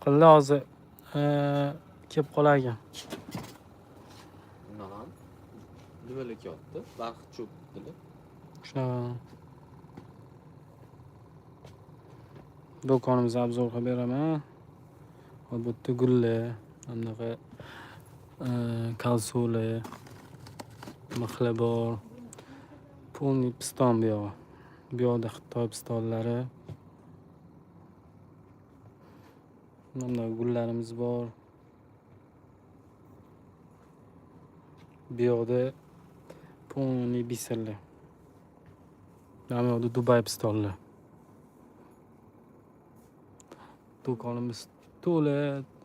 qildi hozir kelib qolar ekan. Nima? Nimalar kelyapti? Vaqt cho'kdilar. Shunaqa. Do'konimizni obzor qilib beraman. Bu yerda gullar, anaqa kalsuli, mixli bor. Polniy piston bu yog'i. Bu yoqda Xitoy pistonlari. Mana gullarimiz bor. Bu yoqda polniy biserlar. Mana bu yoqda Dubay pistonlar. Do'konimiz to'la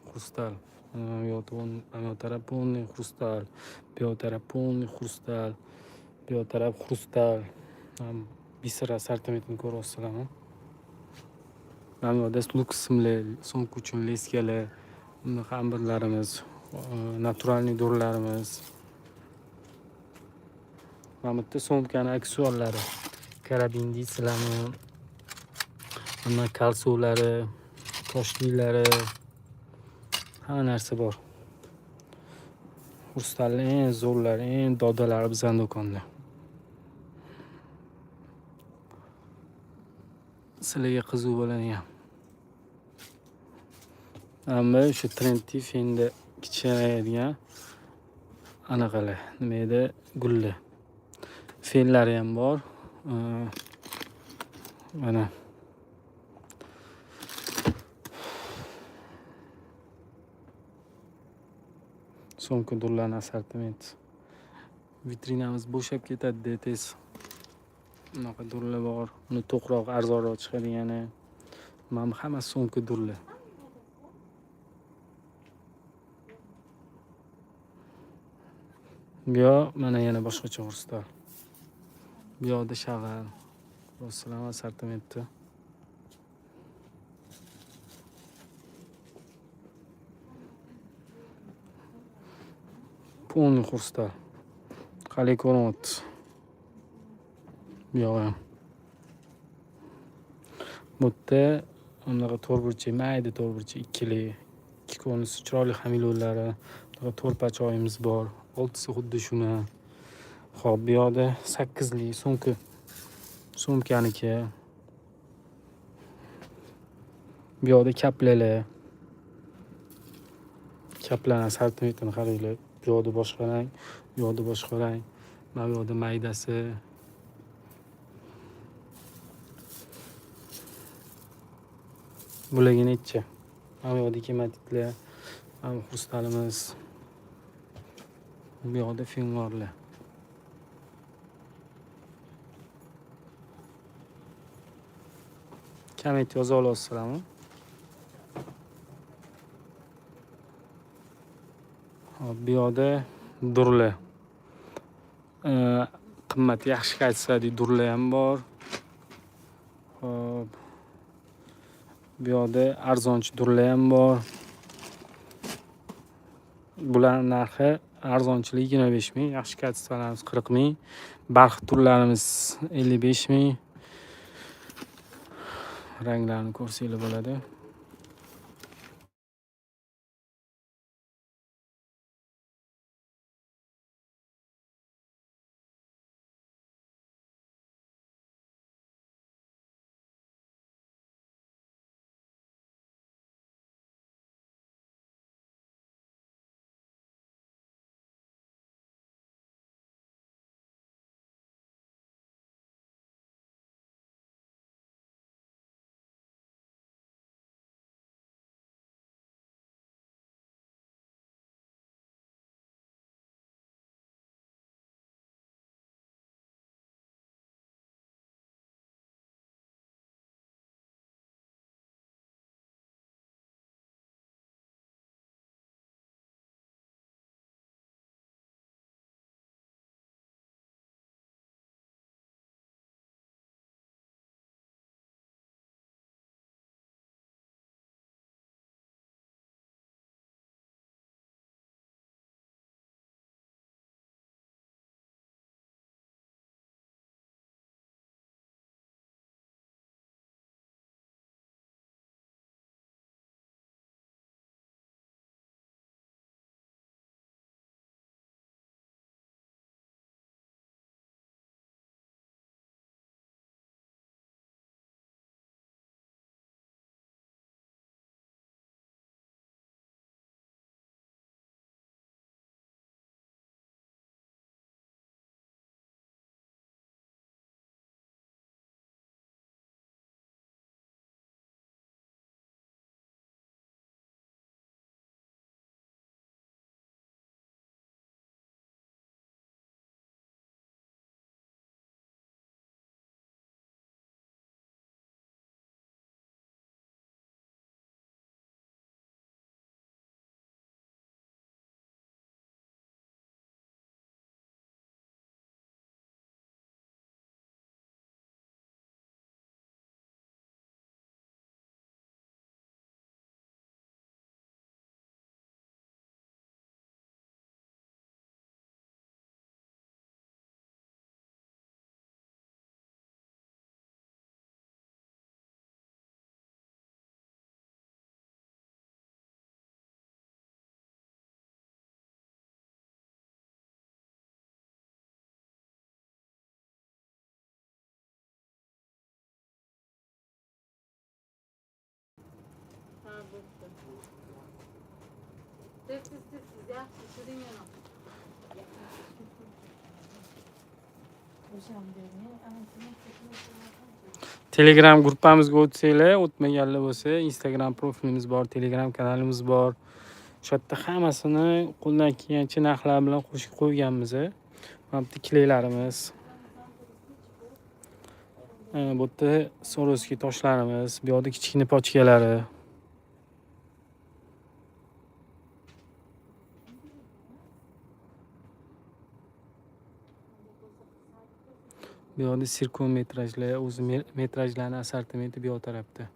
xrustal. Bu yoq taraf polniy xrustal. Bu yoq taraf polniy xrustal. Bu yoq taraf xrustal. Biser assortimentini ko'ryapsizlarmi? Mana bu yoqda luks simlar, sumka uchun leskalar, bunaqa ambirlarimiz, naturalniy do'rlarimiz. Mana bu yerda sumkani aksessuarlari, karabin deysizlarmi? Mana kalsulari, toshlilari, hamma narsa bor. Xrustalning eng zo'rlari, eng dodalari bizning do'konda. Sizlarga qiziq bo'ladigan. Mana shu trendy fenda kichikayadigan anaqalar, nima edi, gullar. Fenlari ham bor. Mana sumka durlarning assortimenti. Vitrinamiz bo'shab ketadi tez. Bunaqa durlar bor. Uni to'qroq, arzonroq chiqadigani. Mana hamma sumka durlar. Bu yoq mana yana boshqacha xrustal. Bu yoqda shag'al. Rossiyam assortimentda. Polniy xrustal. Qalay ko'ryapti. Bu yoq ham. Bu yerda unaqa to'rtburchak, mayda to'rtburchak ikkili, ikki ko'rinishli chiroyli xamilovlari, bunaqa to'rtpachoyimiz bor. Oltisi xuddi shuni. Xo'p, bu yoqda 8lik sumka. Sumkaniki. Bu yoqda kaplalar. Kaplarning assortimentini qaranglar. Bu yoqda boshqa rang, bu yoqda boshqa rang. Mana bu yoqda maydasi. Bularga necha? Mana bu yoqda kematiklar, mana xrustalimiz. Bu yoqda finvorlar. Komment yoza olasizlarmi? Hop, bu yoqda durlar. Qimmat yaxshi kaytsadik durlar ham bor. Hop. Bu yoqda arzonchi durlar ham bor. Bularning narxi arzonchiligi 25 ming, yaxshi kaytsalarimiz 40 ming, barxit turlarimiz 55 ming. Ranglarini ko'rsanglar bo'ladi. Telegram gruppamizga o'tsanglar, o'tmaganlar bo'lsa, Instagram profilimiz bor, Telegram kanalimiz bor. O'sha yerda hammasini qo'ldan kelgancha narxlar bilan qo'shib qo'yganmiz. Mana bu tiklaylarimiz. Bu yerda Swarovski toshlarimiz, bu yoqda kichkina pochkalari. Bu yoqda sirkon metrajlar, o'zi metrajlarning assortimenti bu yoq tarafda.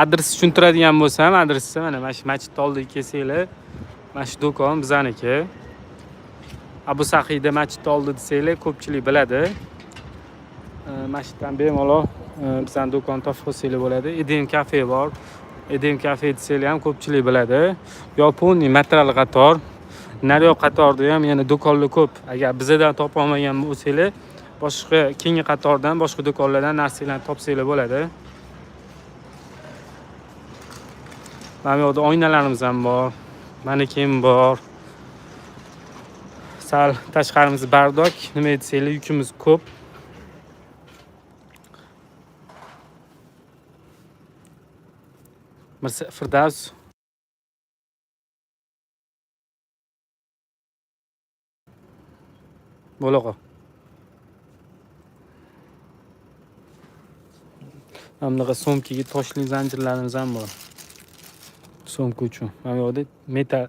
Adres tushuntiradigan bo'lsam, adresi mana shu masjid oldiga kelsanglar, mana shu do'kon bizaniki. Abu Sahiyda masjid oldi desanglar, ko'pchilik biladi. Masjiddan bemalol bizning do'kon topib olsanglar bo'ladi. Eden kafe bor. Eden kafe desanglar ham ko'pchilik biladi. Yaponiya material qator. Naryoq qatorda ham yana do'konlar ko'p. Agar bizdan topa olmagan bo'lsanglar, boshqa keyingi qatordan, boshqa do'konlardan narsalarni topsanglar bo'ladi. Mana bu yerda oynalarimiz ham bor. Maneken bor. Sal tashqarimiz bardok. Nima desanglar, yukimiz ko'p. Firdavs. Bo'laqa. Hamda so'mkaga toshli zanjirlarimiz ham bor. So'mka uchun. Mana bu yerda metal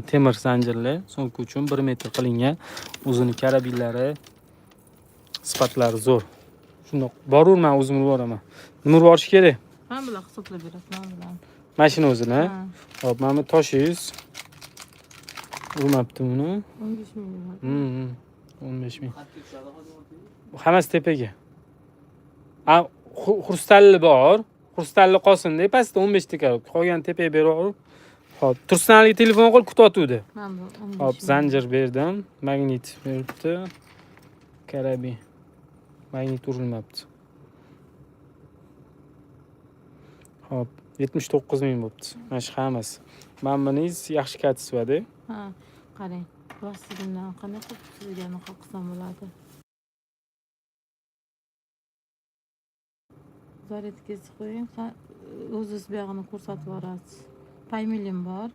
temir zanjirlar so'mka uchun 1 metr qilingan. O'zini karabinlari, sifatlari zo'r. Shundoq borurman, o'zim boraman. Nima borish kerak? Men bilan hisoblab berasan, men bilan. Mashina o'zini. Hop, mana bu toshingiz. Urmabdi buni. 15 ming. 15 ming. Hammasi tepaga. Xrustalli bor. Xrustalli qolsin deb pastda 15 taka. Qolgan tepaga beraver. Hop, Tursunali telefon qilib kutayotdi. Men bu 15 Hop, zanjir berdim. Magnit beribdi. Karabin. Magnit urilmabdi. Hop, 79 ming bo'pti. Mana shu hammasi. Mana buningiz yaxshi kачествоda. Ha, qarang. Plastikdan qanday qilib tuzilganini qilsam bo'ladi. Zaryadkasi qo'ying, o'zingiz buyog'ini ko'rsatib yuborasiz. Paymilim bor.